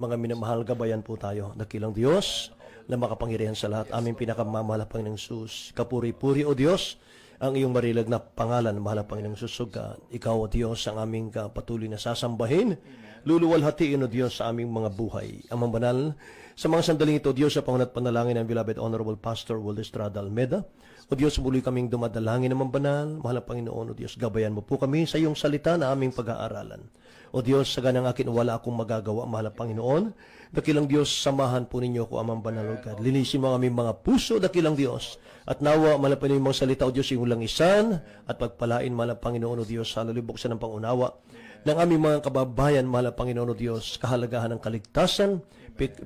Mga minamahal, gabayan po tayo. Dakilang Diyos na makapangyarihan sa lahat. Aming pinakamamahal na Panginoong Sus. Kapuri-puri, O Diyos, ang iyong marilag na pangalan, mahal na Panginoong Susuga. Ikaw, O Diyos, ang aming patuloy na sasambahin. Luluwalhatiin, O Diyos, sa aming mga buhay. Amang banal, sa mga sandaling ito, Diyos, sa pangunat panalangin ng beloved Honorable Pastor Will Estrada Almeda. O Diyos, muli kaming dumadalangin naman banal. Mahal na Panginoon, O Diyos, gabayan mo po kami sa iyong salita na aming pag-aaralan. O Diyos, sa ganang akin wala akong magagawa, mahal na Panginoon. Dakilang Diyos, samahan po ninyo ko, Amang Banal, O God. Linisin mo ang aming mga puso, dakilang Diyos. At nawa, mahal na Panginoon, mga salita, O Diyos, yung langisan at pagpalain, mahal na Panginoon, O Diyos, sa lalibuksan ng pangunawa ng aming mga kababayan, mahal na Panginoon, O Diyos, kahalagahan ng kaligtasan,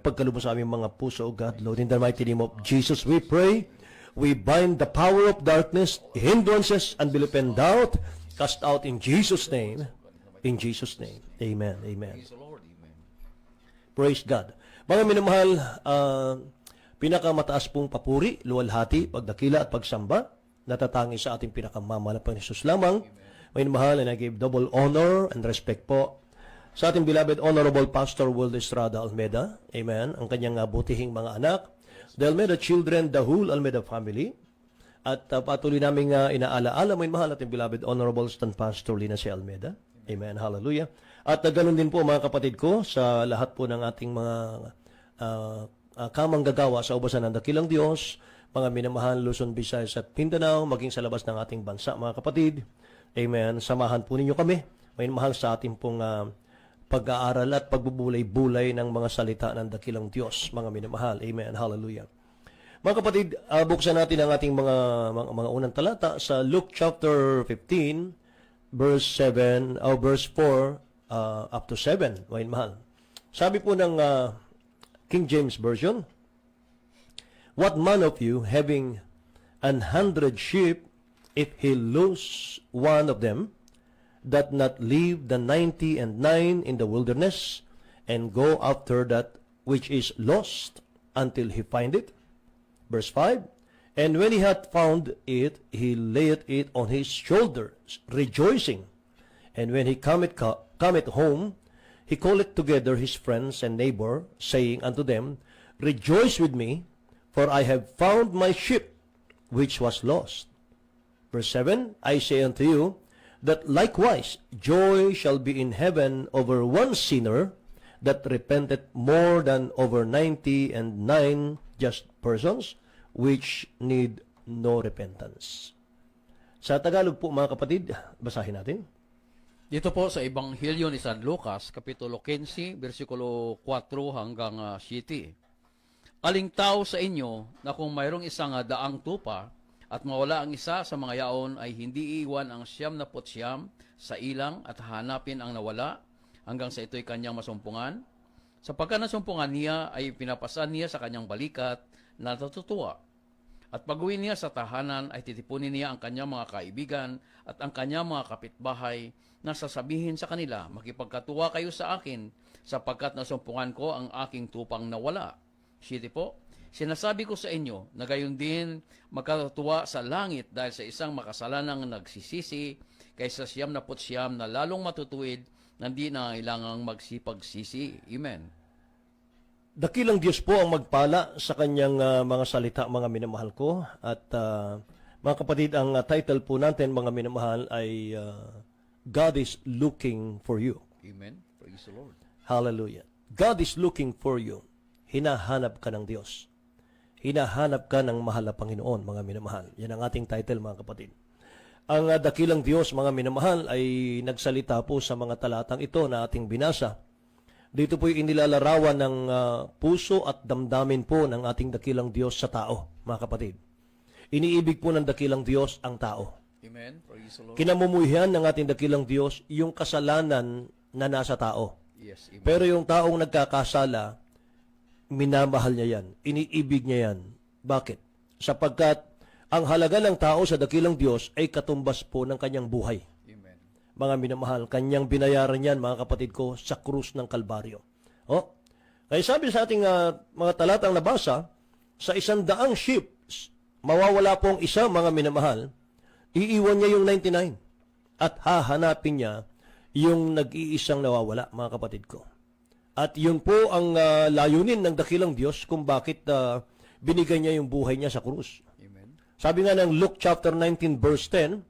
pagkalubos sa aming mga puso, O God, Lord. In the mighty name of Jesus, we pray. We bind the power of darkness, hindrances, unbelief, and doubt, cast out in Jesus' name. In Jesus' name. Amen. Amen. Praise God. Mga minamahal, pinakamataas pong papuri, luwalhati, pagdakila at pagsamba, natatangi sa ating pinakamamahal na Panginoon Jesus lamang. Mga minamahal, and I give double honor and respect po sa ating beloved Honorable Pastor Will Estrada Almeda. Amen. Ang kanyang butihing mga anak, the Almeda children, the whole Almeda family. At patuloy namin inaalaala, mga minamahal, ating beloved Honorable Stan Pastor Lina C. Almeda. Amen. Hallelujah. At ganun din po mga kapatid ko sa lahat po ng ating mga kamanggagawa sa ubasan ng dakilang Diyos, mga minamahal Luzon, Visayas at Mindanao, maging sa labas ng ating bansa mga kapatid. Amen. Samahan po ninyo kami, minamahal sa ating pong pag-aaral at pagbubulay-bulay ng mga salita ng dakilang Diyos, mga minamahal. Amen. Hallelujah. Mga kapatid, buksan natin ang ating mga unang talata sa Luke chapter 15, verse 7 o verse 4 up to 7, wain mahal. Sabi po ng King James Version, "What man of you, having 100 sheep, if he lose one of them, doth not leave the 99 in the wilderness, and go after that which is lost until he find it?" Verse 5, "And when he had found it, he laid it on his shoulders, rejoicing. And when he cometh home, he calleth together his friends and neighbor, saying unto them, Rejoice with me, for I have found my sheep, which was lost." Verse 7, "I say unto you, that likewise joy shall be in heaven over one sinner that repenteth more than over 99 just persons, which need no repentance." Sa Tagalog po mga kapatid, basahin natin. Dito po sa Ebanghelyo ni San Lucas, Kapitulo 15, versikulo 4 hanggang 7. "Aling tao sa inyo na kung mayroong isang daang tupa at mawala ang isa sa mga yaon ay hindi iiwan ang 99 sa ilang at hanapin ang nawala hanggang sa ito'y kanyang masumpungan? Sapagkat nasumpungan niya ay pinapasan niya sa kanyang balikat na natutuwa. At pag-uwi niya sa tahanan ay titipunin niya ang kanyang mga kaibigan at ang kanyang mga kapitbahay na sasabihin sa kanila, Makipagkatuwa kayo sa akin sapagkat nasumpungan ko ang aking tupang nawala. 7 po, "Sinasabi ko sa inyo na gayon din magkatuwa sa langit dahil sa isang makasalanang nagsisisi kaysa 99 na lalong matutuwid na hindi na kailangang magsipagsisi." Amen. Dakilang Diyos po ang magpala sa kanyang mga salita, mga minamahal ko. At mga kapatid, ang title po natin, mga minamahal, ay God is looking for you. Amen. Praise the Lord. Hallelujah. God is looking for you. Hinahanap ka ng Diyos. Hinahanap ka ng mahal na Panginoon, mga minamahal. Yan ang ating title, mga kapatid. Ang dakilang Diyos, mga minamahal, ay nagsalita po sa mga talatang ito na ating binasa. Dito po inilalarawan ng puso at damdamin po ng ating dakilang Diyos sa tao, mga kapatid. Iniibig po ng dakilang Diyos ang tao. Amen. Praise the Lord. Kinamumuhian ng ating dakilang Diyos yung kasalanan na nasa tao. Yes, amen. Pero yung taong nagkakasala, minamahal niya yan. Iniibig niya yan. Bakit? Sapagkat ang halaga ng tao sa dakilang Diyos ay katumbas po ng kanyang buhay. Amen. Mga minamahal, kanyang binayaran yan, mga kapatid ko, sa krus ng Kalbaryo. Kaya sabi sa ating mga talatang nabasa, sa 100 sheep, mawawala pong isa, mga minamahal, iiwan niya yung 99 at hahanapin niya yung nag-iisang nawawala, mga kapatid ko. At yun po ang layunin ng dakilang Diyos kung bakit binigay niya yung buhay niya sa krus. Amen. Sabi nga ng Luke chapter 19 verse 10,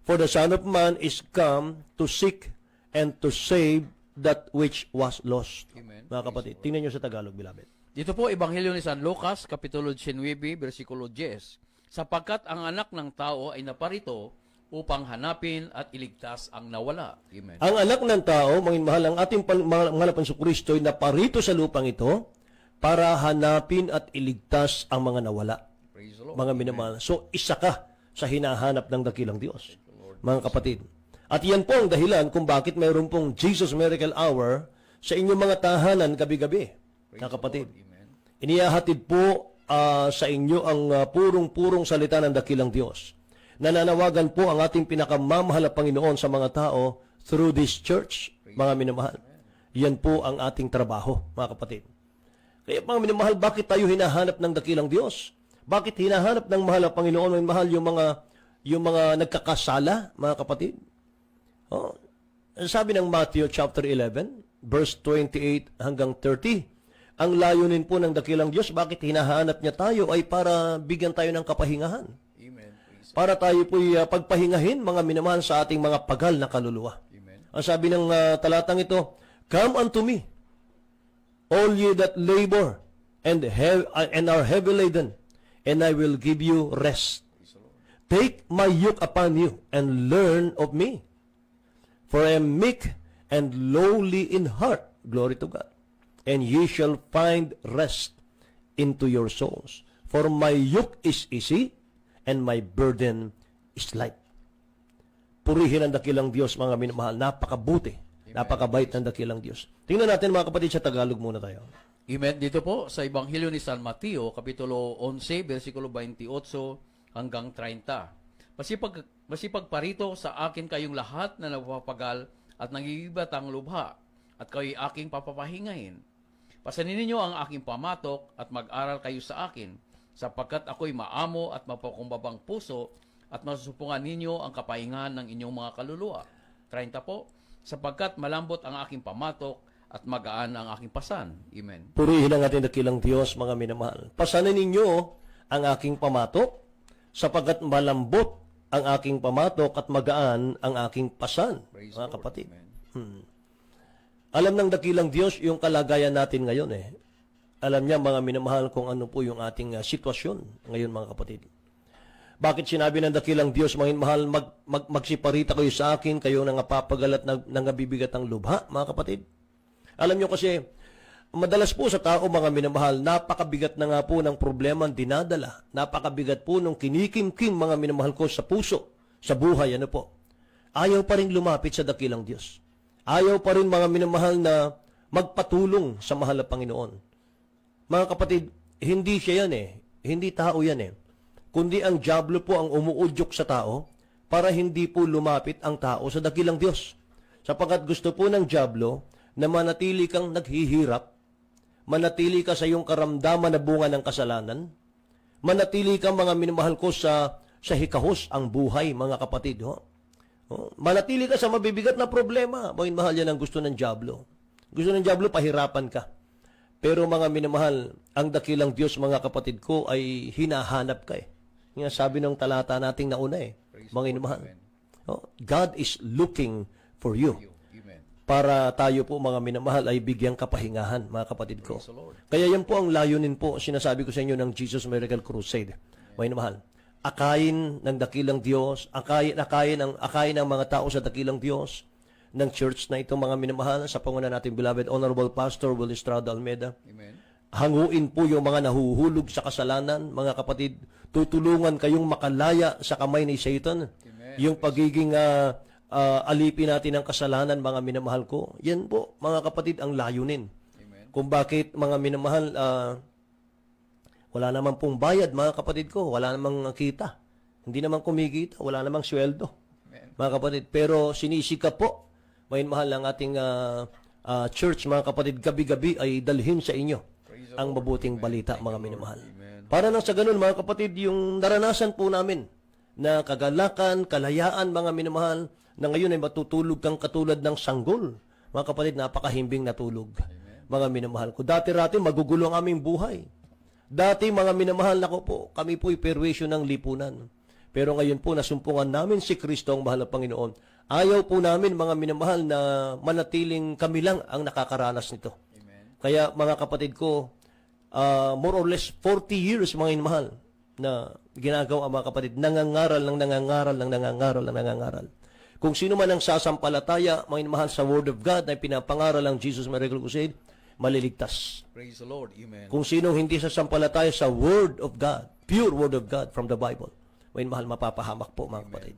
"For the Son of Man is come to seek and to save that which was lost." Amen. Mga kapatid, tingnan nyo sa Tagalog, beloved. Dito po, Ebanghelyo ni San Lucas, Kapitulo 19, versikulo 10. Sapagkat ang anak ng tao ay naparito upang hanapin at iligtas ang nawala. Amen. Ang anak ng tao, mga mahal, ang ating mahal na Kristo ay naparito sa lupang ito para hanapin at iligtas ang mga nawala. Praise the Lord. Mga minamahal. So, isa ka sa hinahanap ng dakilang Diyos, mga kapatid. At yan po ang dahilan kung bakit mayroon pong Jesus Miracle Hour sa inyong mga tahanan gabi-gabi, mga kapatid. Amen. Inihahatid po sa inyo ang purong-purong salita ng dakilang Diyos. Nananawagan po ang ating pinakamamahal na Panginoon sa mga tao through this church, mga minamahal. Yan po ang ating trabaho, mga kapatid. Kaya mga minamahal, bakit tayo hinahanap ng dakilang Diyos? Bakit hinahanap ng mahal na Panginoon, mga mahal, yung mga nagkakasala, mga kapatid? Oh, sabi ng Matthew chapter 11, verse 28 hanggang 30, ang layunin po ng dakilang Diyos, bakit hinahanap niya tayo ay para bigyan tayo ng kapahingahan. Amen. Para tayo po'y pagpahingahin, mga minamahal, sa ating mga pagal na kaluluwa. Amen. Ang sabi ng talatang ito, "Come unto me, all ye that labor and are heavy laden, and I will give you rest. Take my yoke upon you, and learn of me. For I am meek and lowly in heart," glory to God, "and ye shall find rest into your souls. For my yoke is easy, and my burden is light." Purihin ang dakilang Diyos, mga minamahal. Napakabuti, napakabait ng dakilang Diyos. Tingnan natin, mga kapatid, sa Tagalog muna tayo. Amen. Dito po sa Ebanghelyo ni San Mateo, Kapitulo 11, versikulo 28 hanggang 30. Masipag parito sa akin kayong lahat na napapagal at nangigibatang lubha, at kayo'y aking papapahingahin. Pasanin ninyo ang aking pamatok at mag-aral kayo sa akin, sapagkat ako'y maamo at mapakumbabang puso, at masusupungan ninyo ang kapahingahan ng inyong mga kaluluwa. 30 po, sapagkat malambot ang aking pamatok at magaan ang aking pasan. Amen. Purihin ang ating dakilang Diyos, mga minamahal. Pasanin ninyo ang aking pamatok, sapagkat malambot ang aking pamatok at magaan ang aking pasan, Praise mga the Lord. kapatid. Amen. Alam ng dakilang Diyos yung kalagayan natin ngayon eh. Alam niya, mga minamahal, kung ano po yung ating sitwasyon ngayon, mga kapatid. Bakit sinabi ng dakilang Diyos, mga minamahal, magsiparita kayo sa akin, kayo nangapapagal at nangabibigat ang lubha, mga kapatid? Alam niyo kasi, madalas po sa tao, mga minamahal, napakabigat na nga po ng problema ang dinadala. Napakabigat po ng kinikimkim, mga minamahal ko, sa puso, sa buhay, ano po. Ayaw pa rin lumapit sa dakilang Diyos. Ayaw pa rin, mga minamahal, na magpatulong sa mahal na Panginoon. Mga kapatid, hindi siya yan eh. Hindi tao yan eh. Kundi ang dyablo po ang umuudyok sa tao para hindi po lumapit ang tao sa dakilang Diyos. Sapagkat gusto po ng dyablo na manatili kang naghihirap, manatili ka sa iyong karamdaman na bunga ng kasalanan, manatili kang, mga minamahal ko, sa hikahos ang buhay, mga kapatid. Manatili ka sa mabibigat na problema. Mahal, yan ang gusto ng dyablo. Gusto ng dyablo, pahirapan ka. Pero mga minamahal, ang dakilang Diyos, mga kapatid ko, ay hinahanap ka eh. Nga sabi ng talata nating nauna eh, mga minamahal. God is looking for you. Amen. Para tayo po, mga minamahal, ay bigyang kapahingahan, mga kapatid ko. Praise the Lord. Kaya yan po ang layunin po, sinasabi ko sa inyo, ng Jesus Miracle Crusade. Mga minamahal, akayin ng dakilang Diyos, akayin ang mga tao sa dakilang Diyos, ng church na ito, mga minamahal, sa pangunan natin, beloved Honorable Pastor Will Estrada Almeida. Amen. Hanguin po yung mga nahuhulog sa kasalanan, mga kapatid. Tutulungan kayong makalaya sa kamay ni Satan. Amen. Yung pagiging alipin natin ng kasalanan, mga minamahal ko. Yan po, mga kapatid, ang layunin. Amen. Kung bakit, mga minamahal, wala namang pong bayad, mga kapatid ko. Wala namang kita. Hindi namang kumikita. Wala namang sweldo. Amen. Mga kapatid. Pero sinisikap po, may mahal ang ating church, mga kapatid, gabi-gabi ay dalhin sa inyo ang mabuting balita, mga minamahal. Para nang sa ganun, mga kapatid, yung naranasan po namin na kagalakan, kalayaan, mga minamahal, na ngayon ay matutulog kang katulad ng sanggol. Mga kapatid, napakahimbing natulog. mga minamahal ko. Dati-rati magugulo ang aming buhay. Dati, mga minamahal na ko po, kami po'y perwisyo ng lipunan. Pero ngayon po, nasumpungan namin si Kristo ang mahal na Panginoon. Ayaw po namin, mga minamahal, na manatiling kami lang ang nakakaranas nito. Amen. Kaya, mga kapatid ko, more or less 40 years, mga minamahal, na ginagawa ang mga kapatid, nangangaral. Kung sino man ang sasampalataya, mga minamahal, sa Word of God na pinapangaral ang Jesus Miracle Crusade, maliligtas. Praise the Lord. Amen. Kung sinong hindi sasampalataya sa Word of God, pure Word of God from the Bible, may mahal mapapahamak po, mga kapatid.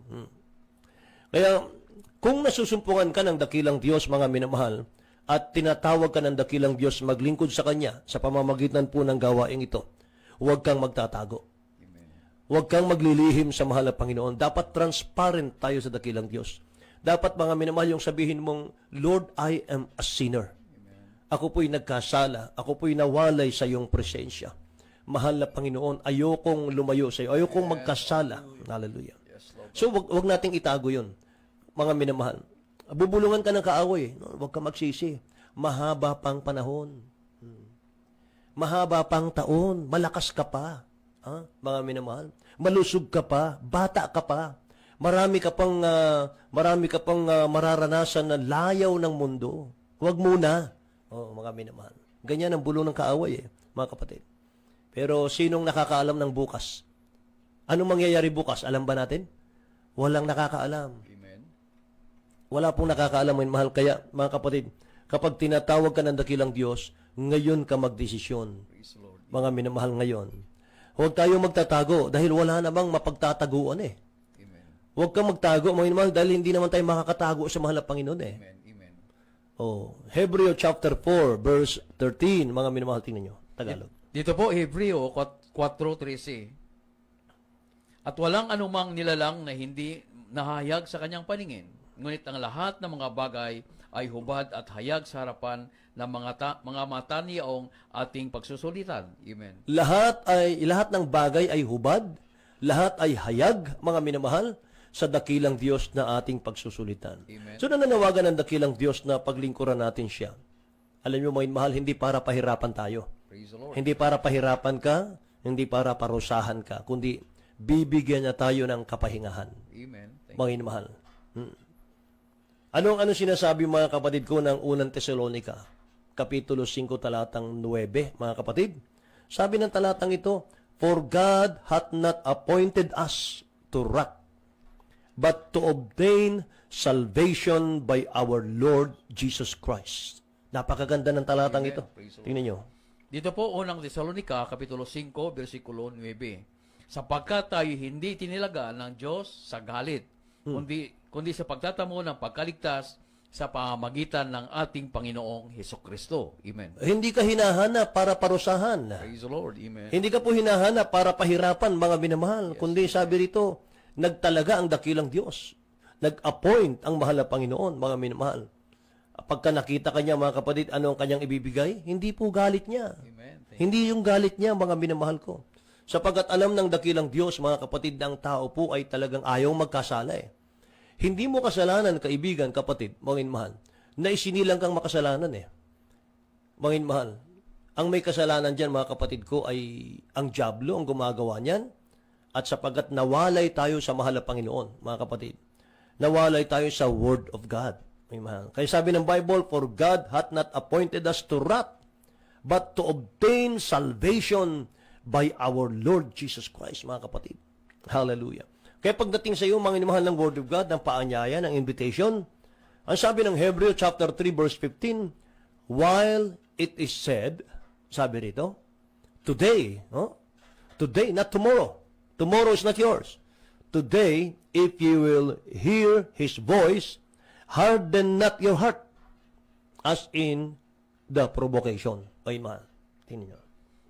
Kaya, kung nasusumpungan ka ng dakilang Diyos, mga minamahal, at tinatawag ka ng dakilang Diyos maglingkod sa Kanya sa pamamagitan po ng gawaing ito, huwag kang magtatago. Amen. Huwag kang maglilihim sa mahal na Panginoon. Dapat transparent tayo sa dakilang Diyos. Dapat, mga minamahal, yung sabihin mong, Lord, I am a sinner. Ako po'y nagkasala. Ako po'y nawalay sa iyong presensya. Mahal na Panginoon, ayokong lumayo sa iyo. Ayokong magkasala. Hallelujah. Yes, Lord. So, wag nating itago yun, mga minamahal. Bubulungan ka ng kaaway. No? Huwag ka magsisi. Mahaba pang panahon. Mahaba pang taon. Malakas ka pa. Ha? Mga minamahal. Malusog ka pa. Bata ka pa. Marami ka pang mararanasan na layaw ng mundo. Huwag muna. Mga minamahal. Ganyan ang bulong ng kaaway, mga kapatid. Pero sinong nakakaalam ng bukas? Anong mangyayari bukas? Alam ba natin? Walang nakakaalam. Amen. Wala pong nakakaalam, mahal. Kaya, mga kapatid, kapag tinatawag ka ng dakilang Diyos, ngayon ka magdesisyon. Praise the Lord. Mga minamahal ngayon. Huwag tayo magtatago dahil wala namang mapagtataguan Amen. Huwag kang magtago, mga minamahal, dahil hindi naman tayo makakatago sa mahal na Panginoon Amen. Amen. Hebreo chapter 4, verse 13, mga minamahal, tingnan nyo. Tagalog. Dito po, Hebreo 4:13. At walang anumang nilalang na hindi nahayag sa kanyang paningin. Ngunit ang lahat ng mga bagay ay hubad at hayag sa harapan ng mga mata niyaong ating pagsusulitan. Amen. Lahat ng bagay ay hubad, lahat ay hayag, mga minamahal, sa dakilang Diyos na ating pagsusulitan. Amen. So, nananawagan ng dakilang Diyos na paglingkuran natin siya. Alam niyo, mga mahal, hindi para pahirapan tayo. Praise the Lord. Hindi para pahirapan ka, hindi para parusahan ka, kundi bibigyan niya tayo ng kapahingahan. Amen. Mga mahal. Ano sinasabi, mga kapatid ko, ng unang Tesalonica, Kapitulo 5, talatang 9, mga kapatid? Sabi ng talatang ito, For God hath not appointed us to wrath, but to obtain salvation by our Lord Jesus Christ. Napakaganda ng talatang Amen. ito. Praise the Lord. Tingnan nyo. Dito po, unang Tesalonica, Kapitulo 5, versikulo 9. Sapagkat tayo hindi tinilaga ng Diyos sa galit, kundi sa pagtatamo ng pagkaligtas sa pamamagitan ng ating Panginoong Hesukristo. Amen. Hindi ka hinahanap para parusahan. Praise the Lord. Amen. Hindi ka po hinahanap para pahirapan, mga minamahal. Kundi sabi rito, nagtalaga ang dakilang Diyos. Nag-appoint ang mahal na Panginoon, mga minamahal. Pagka nakita kanya, mga kapatid, ano ang kanyang ibibigay? Hindi po galit niya. Amen. Hindi yung galit niya, mga minamahal ko. Sapagkat alam ng dakilang Diyos, mga kapatid, na ang tao po ay talagang ayaw magkasala Hindi mo kasalanan, kaibigan, kapatid, mga minamahal, na isinilang kang makasalanan Mga minamahal, ang may kasalanan dyan, mga kapatid ko, ay ang dyablo ang gumagawa niyan. At sapagkat nawalay tayo sa mahal na Panginoon, mga kapatid, nawalay tayo sa Word of God. Kaya sabi ng Bible, For God hath not appointed us to wrath, but to obtain salvation by our Lord Jesus Christ, mga kapatid. Hallelujah. Kaya pagdating sa iyo, mga minamahal ng Word of God, ng paanyaya, ng invitation, ang sabi ng Hebreo chapter 3, verse 15, While it is said, sabi rito, Today, today, not tomorrow. Tomorrow is not yours. Today, if you will hear His voice, harden not your heart, as in the provocation. Ay, mahal. Tingnan nyo.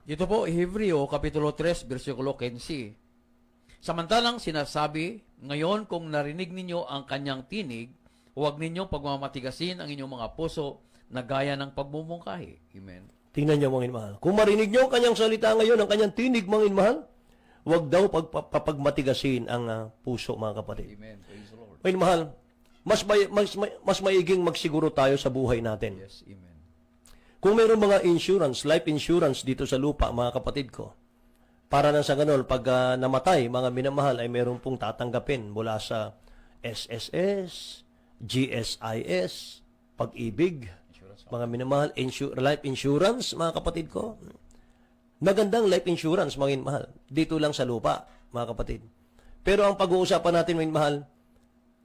Dito po, Hebreo, Kapitulo 3, versikulo 15. Samantalang sinasabi, ngayon kung narinig ninyo ang kanyang tinig, huwag ninyong pagmamatigasin ang inyong mga puso na gaya ng pagmumungkahi. Amen. Tingnan nyo, mga mahal. Kung marinig nyo ang kanyang salita ngayon, ang kanyang tinig, mga mahal, huwag daw papagmatigasin ang puso, mga kapatid. Amen. Praise the Lord. Mga mahal, mas maiging magsiguro tayo sa buhay natin. Yes, amen. Kung mayroong mga insurance, life insurance dito sa lupa, mga kapatid ko, para na sa ganun, pag namatay, mga minamahal, ay meron pong tatanggapin mula sa SSS, GSIS, Pag-ibig, mga minamahal, life insurance, mga kapatid ko. Magandang life insurance, mga minamahal, dito lang sa lupa, mga kapatid. Pero ang pag-uusapan natin, mga minamahal,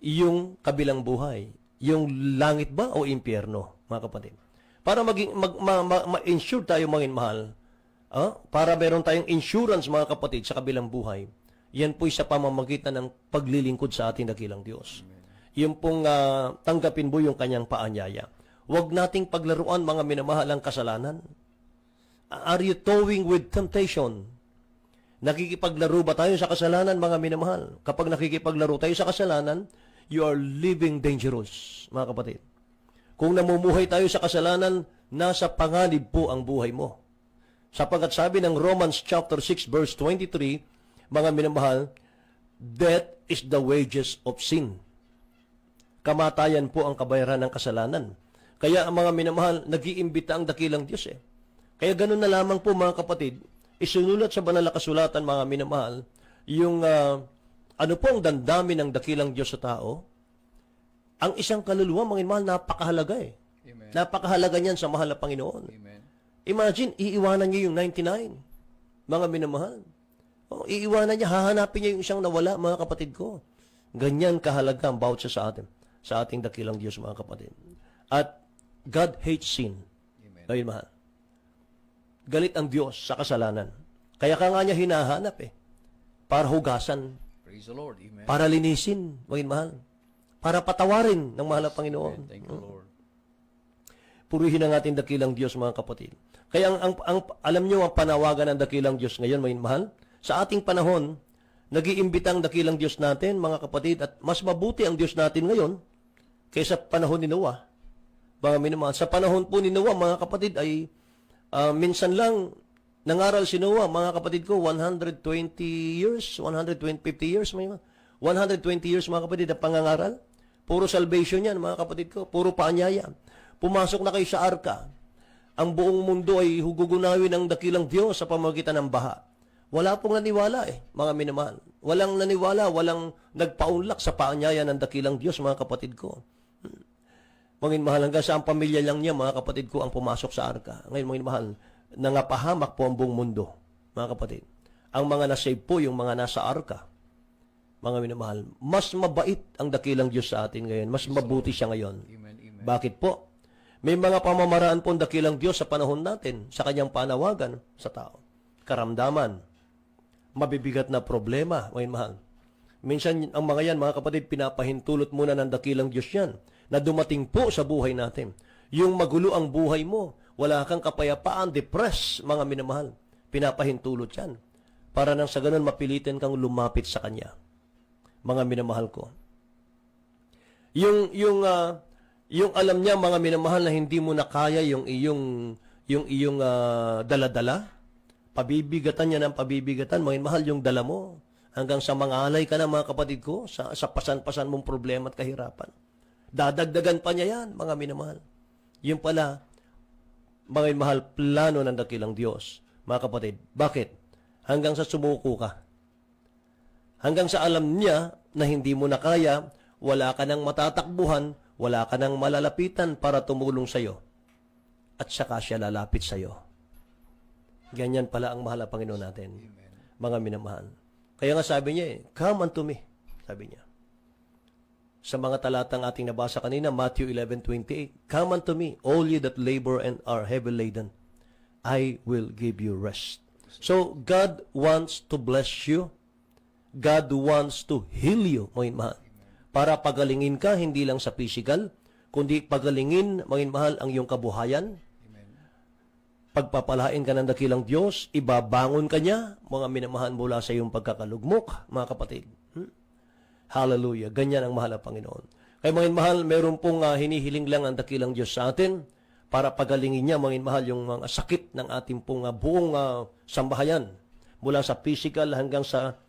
yung kabilang buhay, yung langit ba o impyerno, mga kapatid. Para ma-insure tayo, mga minamahal, para meron tayong insurance, mga kapatid, sa kabilang buhay, yan po'y sa pamamagitan ng paglilingkod sa ating dakilang Diyos. Yung pong tanggapin mo yung kanyang paanyaya. Huwag nating paglaruan, mga minamahal, ang kasalanan. Are you toying with temptation? Nakikipaglaro ba tayo sa kasalanan, mga minamahal? Kapag nakikipaglaro tayo sa kasalanan, you are living dangerous, mga kapatid. Kung namumuhay tayo sa kasalanan, nasa panganib po ang buhay mo. Sapagkat sabi ng Romans chapter 6 verse 23, mga minamahal, death is the wages of sin. Kamatayan po ang kabayaran ng kasalanan. Kaya ang mga minamahal, nag-iimbita ang dakilang Diyos eh. Kaya ganun na lamang po, mga kapatid, isinulat sa banal na kasulatan, mga minamahal, yung ano po ang dandami ng dakilang Diyos sa tao. Ang isang kaluluwa, mga minamahal, napakahalaga eh. Amen. Napakahalaga niyan sa mahal na Panginoon. Amen. Imagine, iiwanan niya yung 99, mga minamahal. Iiwanan niya, hahanapin niya yung isang nawala, mga kapatid ko. Ganyan kahalaga ang bawat sa atin, sa ating dakilang Diyos, mga kapatid. At God hates sin. Amen. Ayun, mahal. Galit ang Diyos sa kasalanan. Kaya ka nga niya hinahanap eh. Para hugasan, Praise the Lord. Amen. para linisin, maging mahal. Para patawarin ng mahal na Panginoon. Thank you, Lord. Purihin ang ating dakilang Diyos, mga kapatid. Kaya alam niyo ang panawagan ng dakilang Diyos ngayon, maging mahal. Sa ating panahon, nag-iimbita ang dakilang Diyos natin, mga kapatid, at mas mabuti ang Diyos natin ngayon kaysa panahon ni Noah. Mga minamahal, sa panahon po ni Noah, mga kapatid, ay minsan lang nangaral si Noah, mga kapatid ko, 120 years, 150 years, may 120 years, mga kapatid, ang pangangaral. Puro salvation yan, mga kapatid ko, puro paanyaya. Pumasok na kayo sa arka. Ang buong mundo ay hugugunawin ng dakilang Diyos sa pamamagitan ng baha. Wala pong naniwala eh, mga minamahal. Walang naniwala, walang nagpaunlak sa paanyaya ng dakilang Diyos, mga kapatid ko. Mga mahal, hanggang sa ang pamilya lang niya, mga kapatid ko, ang pumasok sa arka. Ngayon, mga mahal, nangapahamak po ang buong mundo, mga kapatid. Ang mga nasave po, yung mga nasa arka, mga minamahal, mas mabait ang dakilang Diyos sa atin ngayon. Mas mabuti siya ngayon. Amen. Amen. Bakit po? May mga pamamaraan po ang dakilang Diyos sa panahon natin, sa kanyang panawagan sa tao. Karamdaman, mabibigat na problema, mga mahal. Minsan, ang mga yan, mga kapatid, pinapahintulot muna ng dakilang Diyos yan, na dumating po sa buhay natin. Yung magulo ang buhay mo, wala kang kapayapaan, depressed, mga minamahal. Pinapahintulot yan. Para nang sa ganun, mapilitin kang lumapit sa Kanya. Mga minamahal ko. Yung alam niya, mga minamahal, na hindi mo na kaya yung iyong dala-dala, pabibigatan niya ng pabibigatan, mga minamahal, yung dala mo. Hanggang sa mangalay ka na, mga kapatid ko, sa pasan-pasan mong problema at kahirapan. Dadagdagan pa niya yan, mga minamahal. Yung pala, mga minamahal, plano ng dakilang Diyos, mga kapatid. Bakit? Hanggang sa sumuko ka. Hanggang sa alam niya na hindi mo na kaya, wala ka nang matatakbuhan, wala ka nang malalapitan para tumulong sa'yo. At saka siya lalapit sa'yo. Ganyan pala ang mahal na Panginoon natin, mga minamahal. Kaya nga sabi niya come unto me, sabi niya. Sa mga talatang ating nabasa kanina, Matthew 11:28, come unto me, all ye that labor and are heavy laden, I will give you rest. So, God wants to bless you. God wants to heal you, mga mahal. Para pagalingin ka, hindi lang sa physical, kundi pagalingin, mga mahal, ang iyong kabuhayan. Pagpapalain ka ng dakilang Diyos, ibabangon ka niya, mga minamahal, mula sa iyong pagkakalugmok, mga kapatid. Hallelujah. Ganyan ang mahal na Panginoon. Kaya mga mahal, meron pong hinihiling lang ang dakilang Diyos sa atin para pagalingin niya, mga mahal, yung mga sakit ng ating pong buong sambahayan. Mula sa physical hanggang sa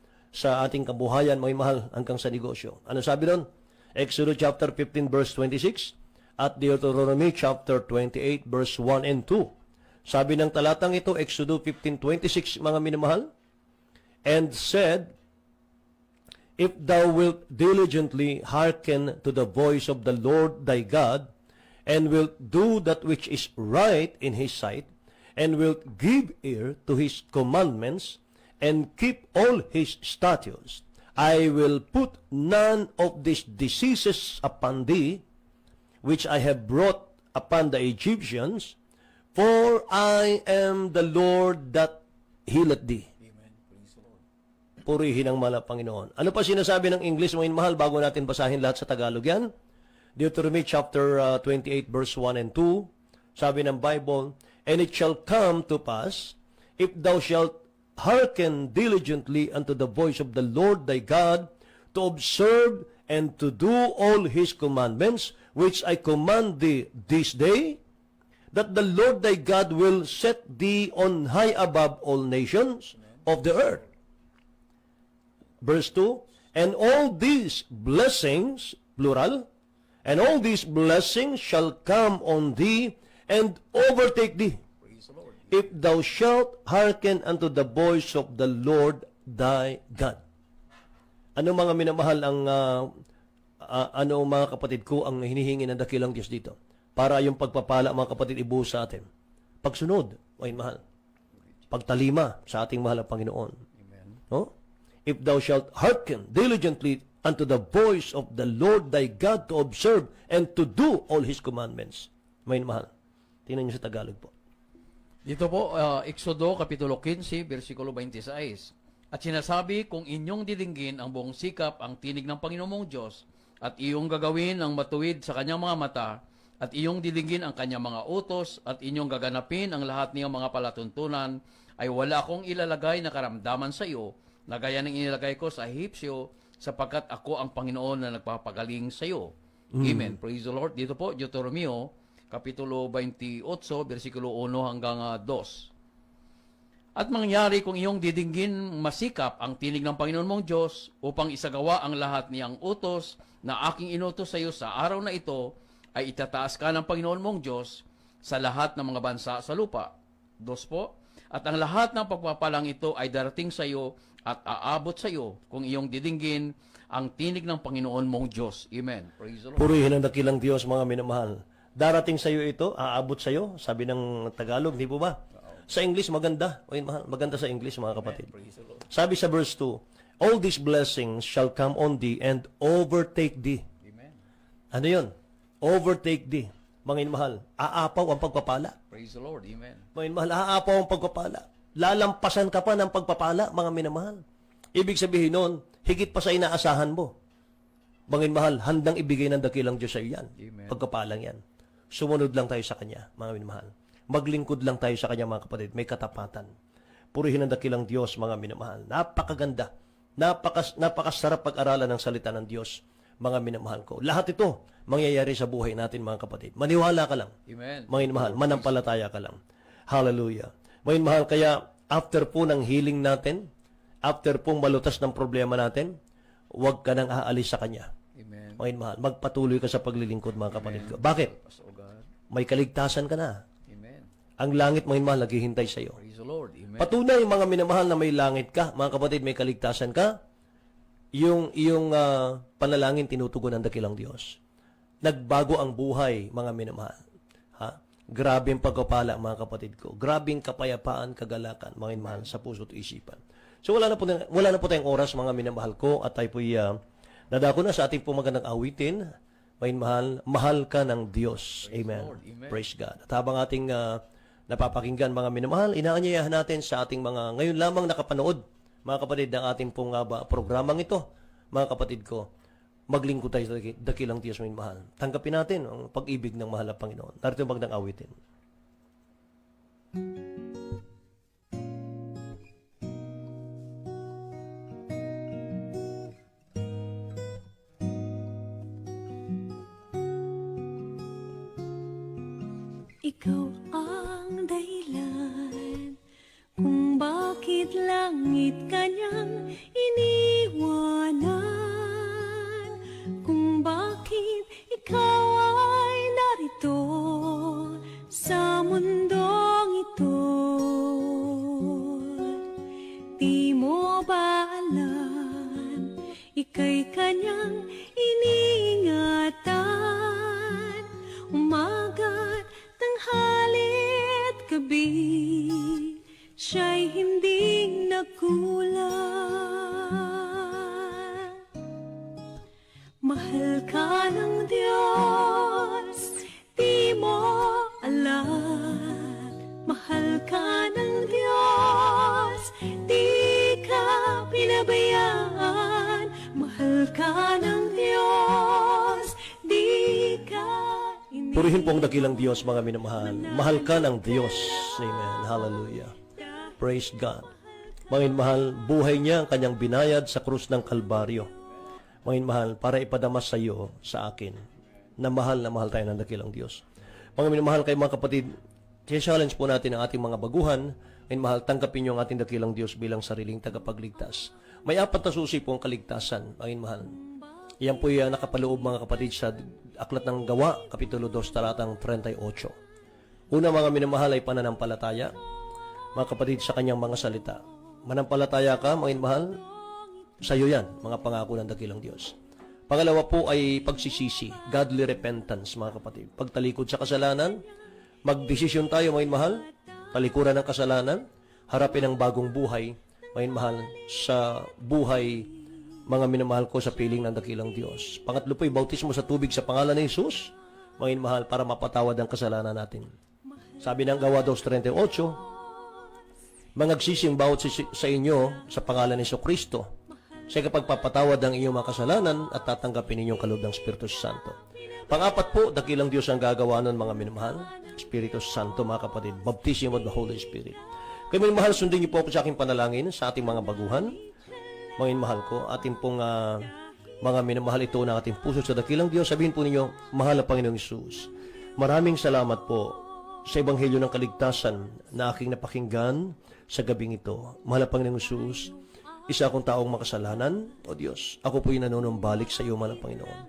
ating kabuhayan, mga mahal, hanggang sa negosyo. Ano sabi doon? Exodus chapter 15 verse 26, at Deuteronomy chapter 28 verse 1 and 2. Sabi ng talatang ito, Exodus 15:26, mga minamahal, and said, if thou wilt diligently hearken to the voice of the Lord thy God, and wilt do that which is right in his sight, and wilt give ear to his commandments, and keep all his statutes, I will put none of these diseases upon thee, which I have brought upon the Egyptians, for I am the Lord that healeth thee. Purihin ang mahal na Panginoon. Ano pa sinasabi ng English, mga mahal, bago natin basahin lahat sa Tagalog yan? Deuteronomy chapter 28 verse 1 and 2, sabi ng Bible, and it shall come to pass, if thou shalt hearken diligently unto the voice of the Lord thy God, to observe and to do all his commandments, which I command thee this day, that the Lord thy God will set thee on high above all nations of the earth. Verse 2, and all these blessings, plural, and all these blessings shall come on thee and overtake thee, if thou shalt hearken unto the voice of the Lord thy God. Ano mga minamahal ang ano mga kapatid ko ang hinihingi ng dakilang Diyos dito? Para yung pagpapala mga kapatid ibuhos sa atin. Pagsunod, ay mahal. Pagtalima sa ating mahal na Panginoon. Amen. No? If thou shalt hearken diligently unto the voice of the Lord thy God, to observe and to do all his commandments. May mahal. Tingnan niyo sa Tagalog po. Dito po, Exodo, Kapitulo 15, versikulo 26. At sinasabi, kung inyong didinggin ang buong sikap, ang tinig ng Panginoon mong Diyos, at iyong gagawin ang matuwid sa kanyang mga mata, at iyong didinggin ang kanyang mga utos, at inyong gaganapin ang lahat niyang mga palatuntunan, ay wala akong ilalagay na karamdaman sa iyo, na gaya ng inilagay ko sa Ehipsyo, sapagkat ako ang Panginoon na nagpapagaling sa iyo. Amen. Praise the Lord. Dito po, Deuteronomy, Kapitulo 28, versikulo 1 hanggang 2. At mangyari kung iyong didinggin masikap ang tinig ng Panginoon mong Diyos upang isagawa ang lahat niyang utos na aking inutos sa iyo sa araw na ito, ay itataas ka ng Panginoon mong Diyos sa lahat ng mga bansa sa lupa. 2 po, at ang lahat ng pagpapalang ito ay darating sa iyo at aabot sa iyo kung iyong didinggin ang tinig ng Panginoon mong Diyos. Amen. Praise the Lord. Purihin ang dakilang Diyos, mga minamahal. Darating sa iyo ito, aabot sa iyo, sabi ng Tagalog, di po ba? Sa English, maganda. Ay, mahal, maganda sa English, mga kapatid. Sabi sa verse 2, all these blessings shall come on thee and overtake thee. Amen. Ano yun? Overtake thee. Mga mahal, aapaw ang pagpapala. Praise the Lord. Amen. Mga mahal, aapaw ang pagpapala. Lalampasan ka pa ng pagpapala, mga minamahal. Ibig sabihin nun, higit pa sa inaasahan mo. Mga mahal, handang ibigay ng dakilang Diyos sa iyo yan. Amen. Pagkapalang yan. Sumunod lang tayo sa Kanya, mga minamahal. Maglingkod lang tayo sa Kanya, mga kapatid. May katapatan. Purihin ang dakilang Diyos, mga minamahal. Napakaganda. Napakasarap pag-aralan ng salita ng Diyos, mga minamahal ko. Lahat ito, mangyayari sa buhay natin, mga kapatid. Maniwala ka lang. Amen. Mga minamahal, manampalataya ka lang. Hallelujah. Mga minamahal, kaya after po ng healing natin, after pong malutas ng problema natin, huwag ka nang aalis sa Kanya. Amen. Mga mahal, magpatuloy ka sa paglilingkod, mga kapatid ko. Bakit? May kaligtasan ka na. Amen. Ang langit, mga mahal, naghihintay sa iyo. Praise the Lord. Amen. Patunay, mga minamahal, na may langit ka. Mga kapatid, may kaligtasan ka. Yung panalangin tinutugon ng dakilang Diyos. Nagbago ang buhay, mga minamahal. Ha? Grabe ang pagkapala, mga kapatid ko. Grabe ang kapayapaan, kagalakan, mga minamahal, sa puso at isipan. So wala na po tayong oras, mga minamahal ko, at tayo po'y nadako na sa ating pumagandang awitin. May mahal, mahal ka ng Diyos. Amen. Lord. Amen. Praise God. At habang ating napapakinggan, mga minamahal, inaanyayahan natin sa ating mga ngayon lamang nakapanood, mga kapatid, ng ating pong programang ito, mga kapatid ko, maglingkod tayo sa dakilang Diyos, may mahal. Tanggapin natin ang pag-ibig ng mahal na Panginoon. Narito ang magandang awitin. Ikaw ang dahilan kung bakit langit kanyang iniwanan, kung bakit ikaw ay ika'y kanyang iniingatan. Umaga't tanghali't gabi, siya'y hindi nagkulang. Mahal ka ng Diyos, di mo alam. Mahal ka ng Diyos, di ka pinabayaan. Mahal ka ng Diyos, di ka Purihin po ang dakilang Diyos, mga minamahal. Mahal ka ng Diyos. Amen. Hallelujah. Praise God. Mga minamahal, buhay niya ang kanyang binayad sa krus ng Kalbaryo. Mga minamahal, para ipadamas sa iyo, sa akin, na mahal tayo ng dakilang Diyos. Mga minamahal kayo mga kapatid, challenge po natin ang ating mga baguhan. Mga minamahal, tanggapin niyo ang ating dakilang Diyos bilang sariling tagapagligtas. May 4 na susi po ang kaligtasan, mga minamahal. Yan po yung nakapaloob mga kapatid sa Aklat ng Gawa, Kapitulo 2, talatang 38. Una mga minamahal ay pananampalataya, mga kapatid, sa kanyang mga salita. Manampalataya ka, mga minamahal, sa iyo yan, mga pangako ng dakilang Diyos. Pangalawa po ay pagsisisi, godly repentance, mga kapatid. Pagtalikod sa kasalanan, magdesisyon tayo, mga minamahal, talikuran ng kasalanan, harapin ang bagong buhay, mga minamahal, sa buhay mga minamahal ko sa piling ng dakilang Diyos. Pangatlo po, bautismo sa tubig sa pangalan ni Jesus, mga minamahal, para mapatawad ang kasalanan natin. Sabi ng Gawa 2:38, mangagsising bawat sa inyo sa pangalan ni Kristo sa kapagpapatawad ng inyong mga kasalanan at tatanggapin ninyong kaloob ng Espiritu Santo. Pangapat po, dakilang Diyos ang gagawa nun, mga minamahal, Espiritu Santo, mga kapatid, baptism of the Holy Spirit. Kaya minamahal, sundin niyo po sa aking panalangin sa ating mga baguhan. Mga minamahal ko, ating pong mga minamahal ito na ating puso sa dakilang Diyos. Sabihin po ninyo, mahal na Panginoong Hesus, maraming salamat po sa Ebanghelyo ng Kaligtasan na aking napakinggan sa gabing ito. Mahal na Panginoong Hesus, isa akong taong makasalanan, o Diyos. Ako po'y nanunumbalik sa iyo, mahal na Panginoon.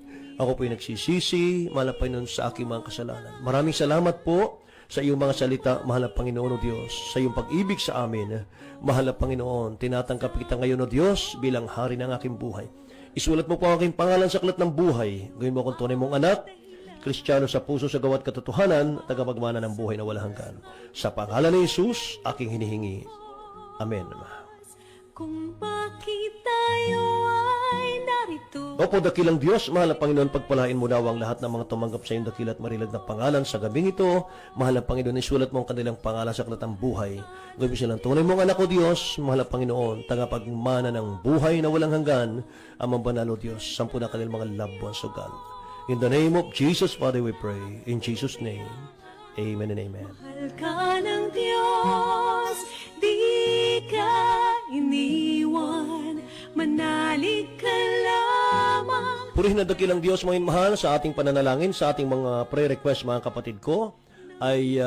Ako po'y nagsisisi, mahal na Panginoon, sa aking mga kasalanan. Maraming salamat po sa iyong mga salita, mahal na Panginoon, o Diyos, sa iyong pag-ibig sa amin. Mahal na Panginoon, tinatanggap kita ngayon, o Diyos, bilang hari ng aking buhay. Isulat mo po ang aking pangalan sa aklat ng buhay. Gawin mo akong tunay mong anak, Kristiyano sa puso, sa gawat katotohanan, tagapagmana ng buhay na walang hanggan. Sa pangalan ni Jesus, aking hinihingi. Amen. kung bakit tayo ay narito. Opo, dakilang Diyos, mahal na Panginoon, pagpalain mo daw ang lahat ng mga tumanggap sa iyong dakila at marilag na pangalan sa gabing ito. Mahal na Panginoon, isulat mo ang kanilang pangalan sa aklat ng buhay. Gawin silang tunay mong anak, o Diyos. Mahal na Panginoon, tagapagmana ng buhay na walang hanggan. Amang banal, o Diyos, sampu na kanilang mga loved ones, o God. In the name of Jesus, Father, we pray. In Jesus' name, amen and amen. Mahal ka ng Diyos, di ka iniwan, manalig ka lamang. Purihin na dakilang Diyos, mga mahal, sa ating pananalangin, sa ating mga prayer request, mga kapatid ko, ay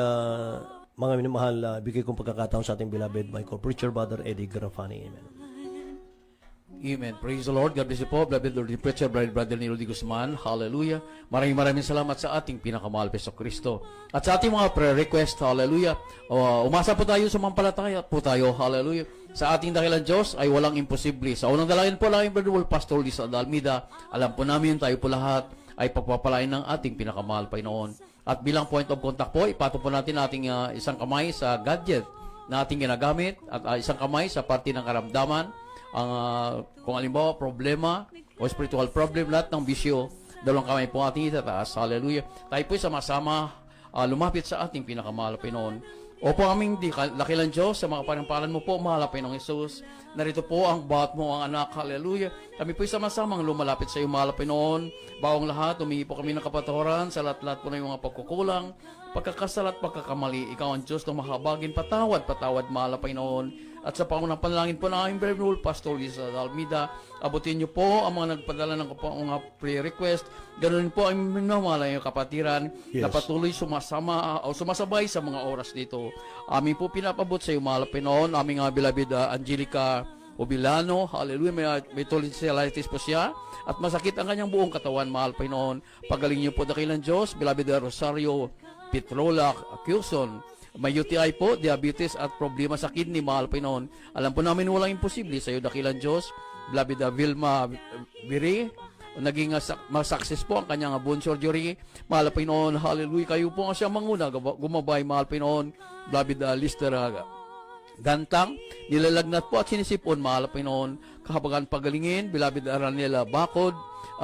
mga minamahal, bigay kong pagkakataon sa ating beloved Michael Preacher, Brother Eddie Garafani. Amen. Amen. Praise the Lord. God bless you po. Beloved Lord the Preacher, Brother Nilo D. Guzman. Hallelujah. Maraming salamat sa ating pinakamahal Peso Kristo. At sa ating mga prayer request, hallelujah. Umasa po tayo sa mampalataya po tayo, hallelujah. Sa ating dakilang Diyos ay walang imposible. Sa unang dalangin po lang, Brother Wolf, Pastor Lisa Dalmida, alam po namin tayo po lahat ay pagpapalain ng ating pinakamahal Panginoon. At bilang point of contact po, ipatong po natin ating isang kamay sa gadget na ating ginagamit at isang kamay sa parte ng karamdaman. Kung alimbawa problema o spiritual problem, lahat ng bisyo, dalawang kamay po ating itataas. Hallelujah. Tayo po sama-sama lumapit sa ating pinakamahal Panginoon. Opo aming dakilang Diyos, sa mga panampalan mo po, mahal na Panginoong Jesus. Narito po ang bawat mo ang anak. Hallelujah. Kami po sama-samang lumalapit sa iyo, mahal na Panginoon. Bawang lahat, humingi po kami ng kapatawaran sa lahat-lahat po ng mga pagkukulang, pagkakasala at pagkakamali. Ikaw ang Diyos na mahabagin, patawad, mahal na Panginoon. At sa pangunang panalangin po ng aming Brave Rule, Pastor Lisa Dalmida, abutin niyo po ang mga nagpadala ng mga prayer request. Ganoon po ang minamahal ng kapatiran na patuloy sumasabay sa mga oras dito. Amin po pinapabot sa iyo, mahal na Panginoon, aming beloved Angelica Obilano, hallelujah, may tonsillitis po siya at masakit ang kanyang buong katawan, mahal na Panginoon. Pagaling niyo po dakilang Diyos, beloved Rosario Petrola Quezon, may UTI po, diabetes at problema sa kidney, mahal Panginoon. Alam po namin walang imposible sa iyo, dakilang Diyos. beloved Vilma Biri, naging success po ang kanyang bone surgery. Mahal na Panginoon, hallelujah. Kayo po ang siyang manguna, gumabay, mahal na Panginoon, beloved Lister Gantang, nilalagnat po at sinisipon, mahal na Panginoon, kahabagan pagalingin, beloved Aranela Bakod,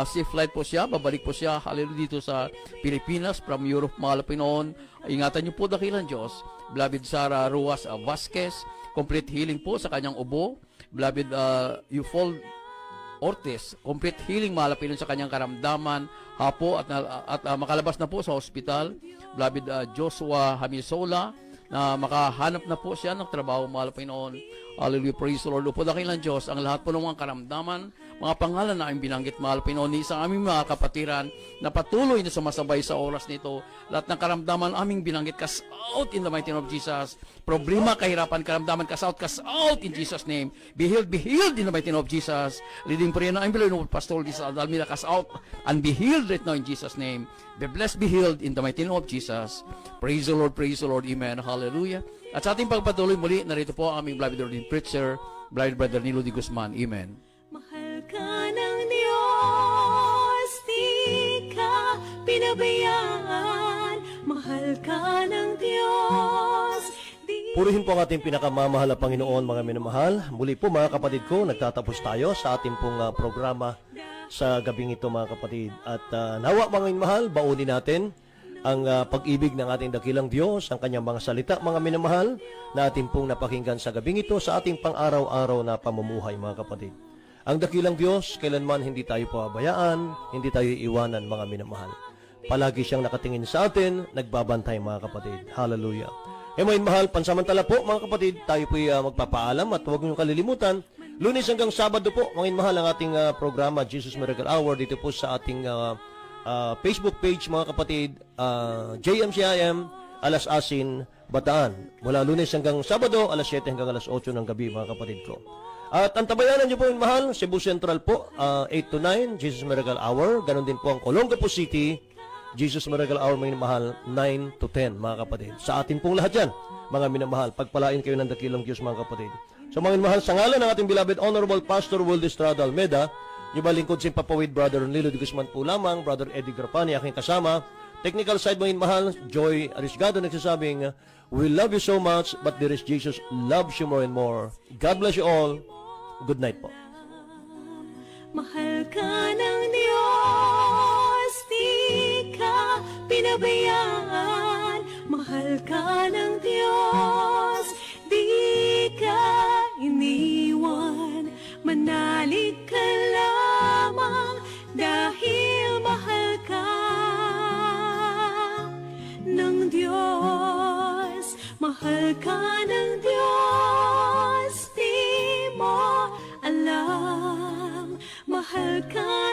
safe flight po siya, babalik po siya, hallelujah, dito sa Pilipinas, from Europe, mahal na Panginoon. Ingatan niyo po dakilang Diyos, beloved Sara Ruas Vasquez, complete healing po sa kanyang ubo, beloved Eufol Ortiz, complete healing, mahal na Panginoon, sa kanyang karamdaman, hapo at makalabas na po sa hospital, beloved Joshua Hamisola, na makahanap na po siya ng trabaho, mahal na Panginoon. Hallelujah, praise the Lord. Upo dakilang Diyos, ang lahat po ng mga karamdaman, mga pangalan na aming binanggit, mahal na Panginoon, ni isang aming mga kapatiran na patuloy na sumasabay sa oras nito. Lahat ng karamdaman aming binanggit, cast out in the mighty name of Jesus. Problema, kahirapan, karamdaman, cast out in Jesus' name. Be healed in the mighty name of Jesus. Leading prayer na aming below, Pastor Lisa Aldalmira, cast out and be healed right now in Jesus' name. Be blessed, be healed in the mighty name of Jesus. Praise the Lord, amen, hallelujah. At sa ating pagpatuloy muli, narito po ang aming beloved ordained preacher, beloved Brother Nilo D. Guzman, amen. Mahal ka ng Diyos, di ka pinabayaan. Mahal ka ng Diyos, di... Purihin po ang ating pinakamamahal na Panginoon, mga minamahal. Muli po mga kapatid ko, nagtatapos tayo sa ating pong programa sa gabing ito, mga kapatid. At nawa mga minamahal, baunin natin ang pag-ibig ng ating dakilang Diyos, ang kanyang mga salita, mga minamahal, na ating pong napakinggan sa gabing ito sa ating pang-araw-araw na pamumuhay, mga kapatid. Ang dakilang Diyos, kailanman hindi tayo pababayaan, hindi tayo iiwanan, mga minamahal. Palagi siyang nakatingin sa atin, nagbabantay, mga kapatid. Hallelujah. Mga mahal, pansamantala po, mga kapatid, tayo po magpapaalam at huwag niyong kalilimutan, Lunes hanggang Sabado po, mga mahal, ang ating programa, Jesus Miracle Hour, dito po sa ating Facebook page, mga kapatid, JMCIM, alas asin, Bataan. Mula Lunes hanggang Sabado, alas 7 hanggang alas 8 ng gabi, mga kapatid ko. At ang tabayanan niyo po, yung mahal, Cebu Central po, 8 to 9, Jesus Miracle Hour. Ganon din po ang Olongapo City, Jesus Miracle Hour, mga minamahal, 9 to 10, mga kapatid. Sa atin pong lahat yan, mga minamahal, pagpalain kayo ng dakilang Diyos, mga kapatid. So mga minamahal, sa ngalan ng ating beloved Honorable Pastor Will Estrada Almeda, yung balingkod si Papawid, Brother Nilo D. Guzman po lamang, Brother Eddie Grapani, aking kasama. Technical side, mga mahal, Joy Arisgado, nagsasabing, we love you so much, but there is Jesus loves you more and more. God bless you all. Good night po. Mahal ka ng Diyos, di ka pinabayaan. Mahal ka ng Diyos, di ka iniwan. Manalig ka lamang dahil mahal ka ng Diyos. Mahal ka ng Diyos, di mo alam. Mahal ka